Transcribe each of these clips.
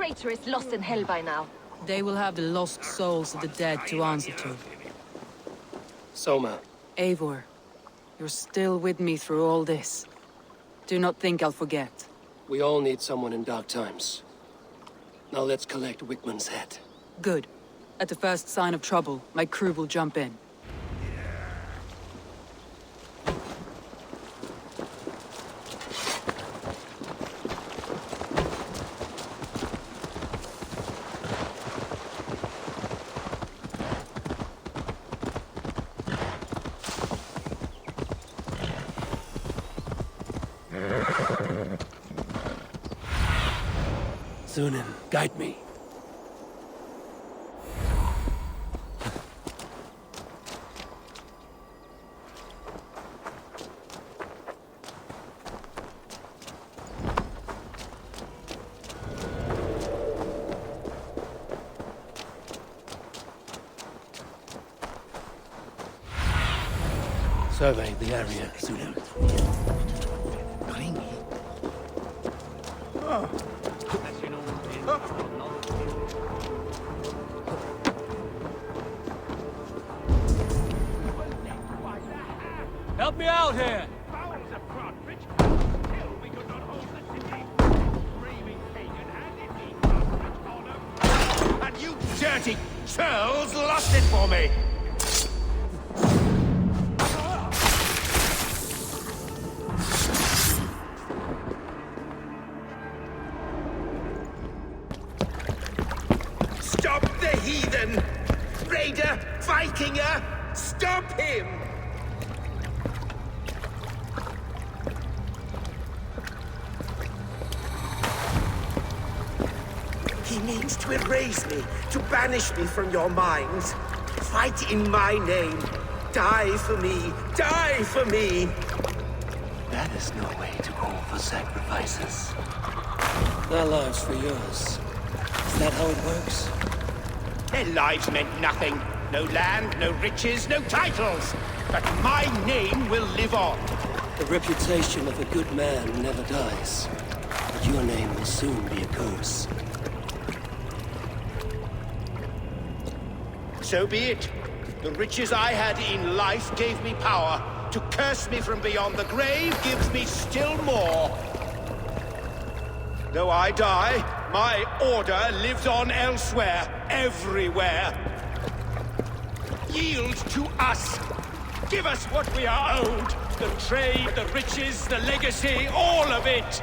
traitor is lost in hell by now. They will have the lost souls of the dead to answer to. Soma. Eivor, you're still with me through all this. Do not think I'll forget. We all need someone in dark times. Now let's collect Wickman's head. Good. At the first sign of trouble, my crew will jump in. Sunan, guide me. Survey the area, Sunan. Help me out here! And you dirty churls lost it for me! Stop the heathen! Raider! Vikinger! Stop him! He means to erase me, to banish me from your minds. Fight in my name. Die for me. Die for me. That is no way to call for sacrifices. Their lives for yours. Is that how it works? Their lives meant nothing. No land, no riches, no titles. But my name will live on. The reputation of a good man never dies. But your name will soon be a curse. So be it. The riches I had in life gave me power. To curse me from beyond the grave gives me still more. Though I die, my order lives on elsewhere, everywhere. Yield to us. Give us what we are owed. The trade, the riches, the legacy, all of it.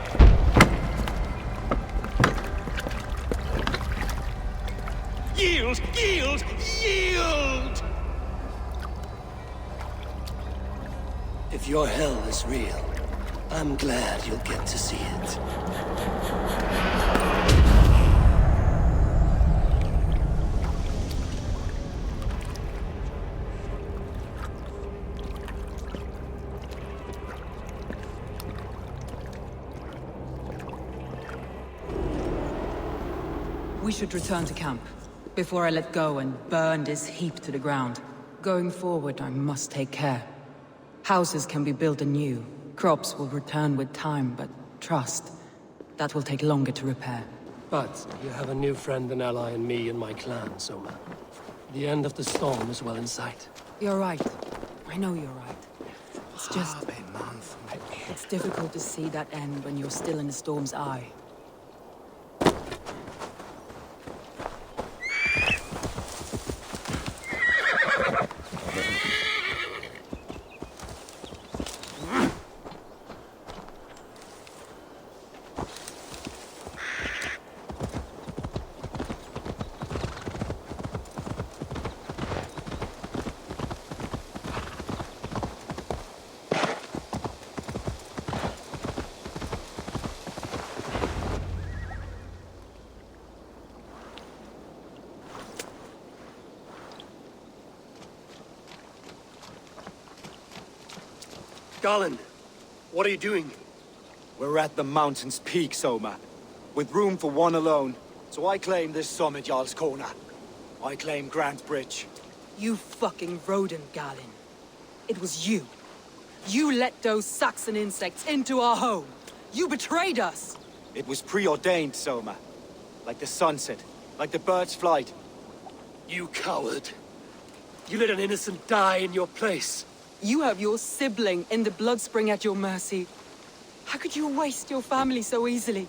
Yield! Yield! Yield! If your hell is real, I'm glad you'll get to see it. We should return to camp, before I let go and burn this heap to the ground. Going forward, I must take care. Houses can be built anew. Crops will return with time, but trust, that will take longer to repair. But you have a new friend and ally in me and my clan, Soma. The end of the storm is well in sight. You're right. I know you're right. It's just... it's difficult to see that end when you're still in the storm's eye. Garland, what are you doing? We're at the mountain's peak, Soma. With room for one alone. So I claim this summit, Jarl's Corner. I claim Grant Bridge. You fucking rodent, Galen. It was you. You let those Saxon insects into our home. You betrayed us! It was preordained, Soma. Like the sunset. Like the bird's flight. You coward. You let an innocent die in your place. You have your sibling in the Bloodspring at your mercy. How could you waste your family so easily?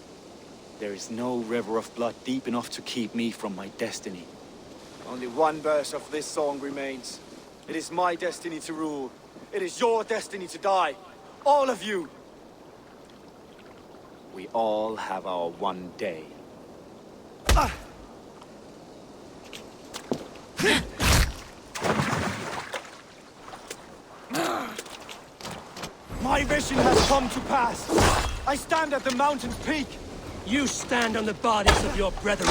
There is no river of blood deep enough to keep me from my destiny. Only one verse of this song remains. It is my destiny to rule. It is your destiny to die. All of you. We all have our one day. My vision has come to pass. I stand at the mountain's peak. You stand on the bodies of your brethren.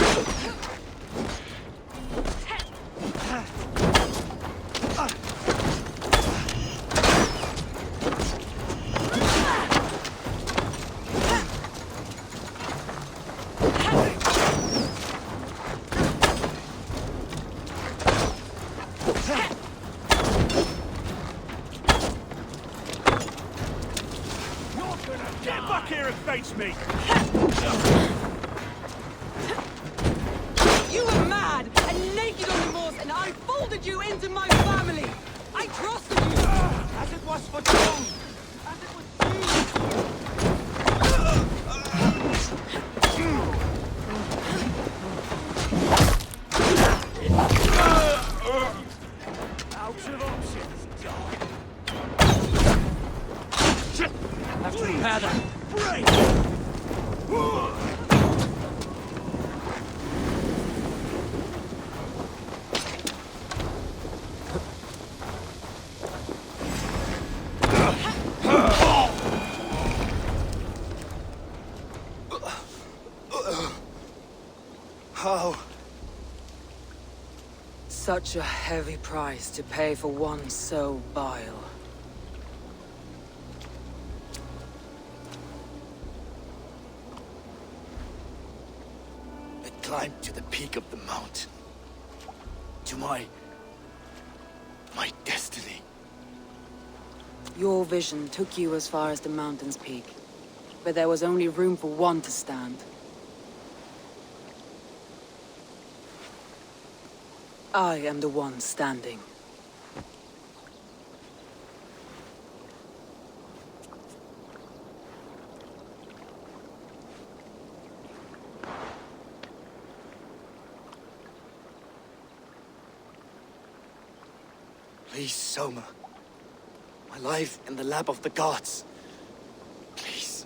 Get back here and face me! You were mad and naked on the moors, and I folded you into my family. I trusted you. As it was for Joan. As it was Out of options, dog. Have to repair that. Break! How? Such a heavy price to pay for one so vile. I climbed to the peak of the mountain. To my destiny. Your vision took you as far as the mountain's peak, but there was only room for one to stand. I am the one standing. Please, Soma. My life in the lap of the gods. Please.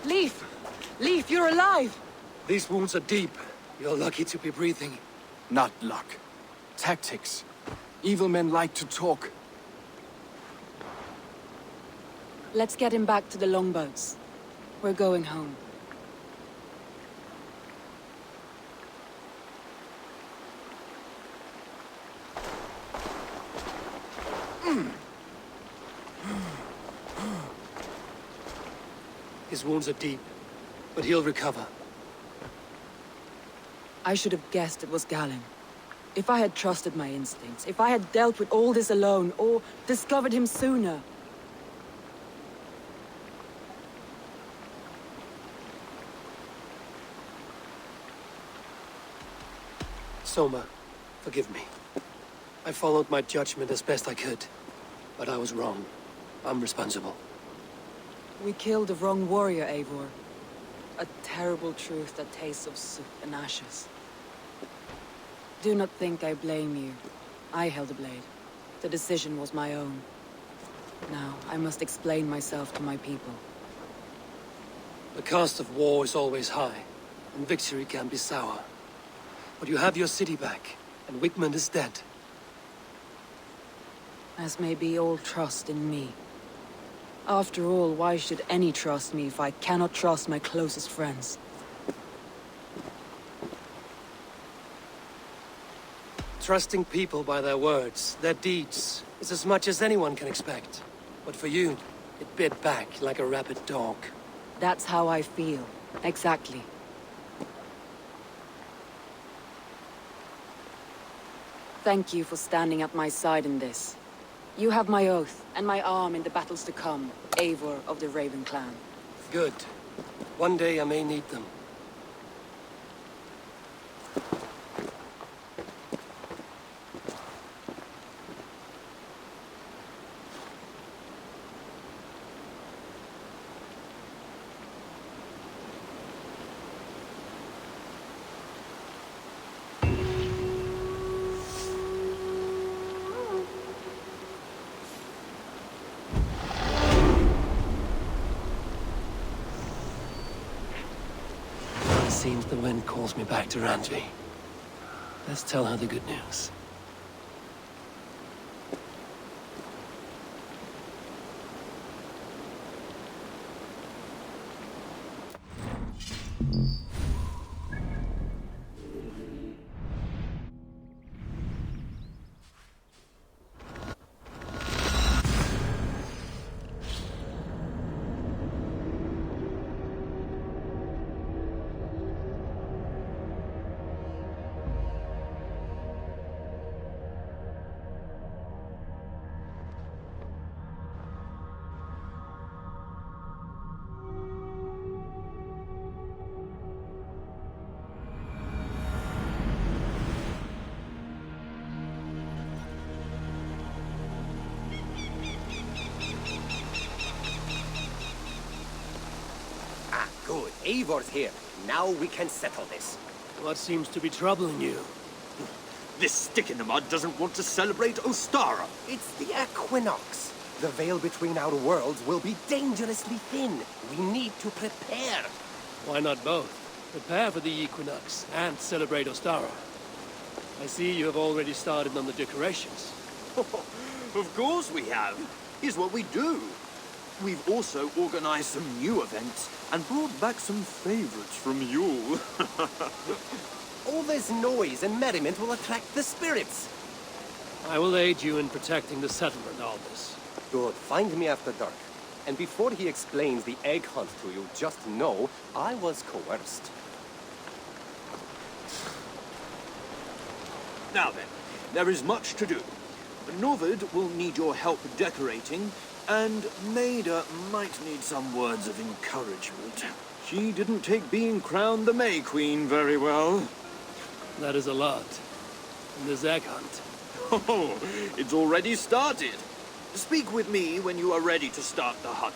Leaf! Leaf, you're alive! These wounds are deep. You're lucky to be breathing. Not luck. Tactics. Evil men like to talk. Let's get him back to the longboats. We're going home. His wounds are deep, but he'll recover. I should have guessed it was Galen. If I had trusted my instincts, if I had dealt with all this alone, or discovered him sooner. Soma, forgive me. I followed my judgment as best I could, but I was wrong. I'm responsible. We killed the wrong warrior, Eivor. A terrible truth that tastes of soot and ashes. Do not think I blame you. I held the blade. The decision was my own. Now, I must explain myself to my people. The cost of war is always high, and victory can be sour. But you have your city back, and Wigmund is dead. As may be all trust in me. After all, why should any trust me if I cannot trust my closest friends? Trusting people by their words, their deeds, is as much as anyone can expect. But for you, it bit back like a rabid dog. That's how I feel. Exactly. Thank you for standing at my side in this. You have my oath, and my arm in the battles to come, Eivor of the Raven Clan. Good. One day I may need them. Seems the wind calls me back to Randvi. Let's tell her the good news. Good. Eivor's here. Now we can settle this. What seems to be troubling you? This stick in the mud doesn't want to celebrate Ostara. It's the equinox. The veil between our worlds will be dangerously thin. We need to prepare. Why not both? Prepare for the equinox and celebrate Ostara. I see you have already started on the decorations. Of course we have. Here's what we do. We've also organized some new events and brought back some favorites from you. All this noise and merriment will attract the spirits. I will aid you in protecting the settlement, Aldous. Good. Find me after dark. And before he explains the egg hunt to you, just know I was coerced. Now then, there is much to do. Novid will need your help decorating, and Maida might need some words of encouragement. She didn't take being crowned the May Queen very well. That is a lot. And this egg hunt. Oh, it's already started. Speak with me when you are ready to start the hunt.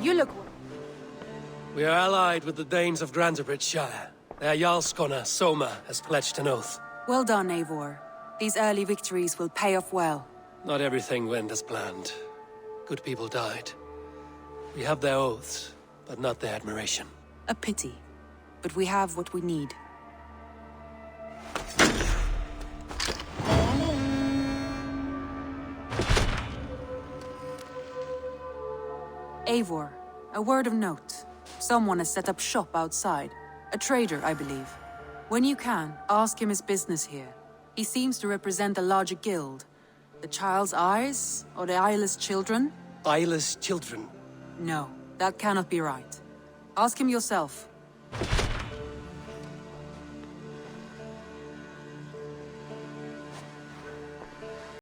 You look... We are allied with the Danes of Grantebridge-shire. Their Jarlskona, Soma, has pledged an oath. Well done, Eivor. These early victories will pay off well. Not everything went as planned. Good people died. We have their oaths, but not their admiration. A pity. But we have what we need. Eivor, a word of note. Someone has set up shop outside. A trader, I believe. When you can, ask him his business here. He seems to represent a larger guild. The Child's Eyes? Or the Eyeless Children? Eyeless children. No, that cannot be right. Ask him yourself.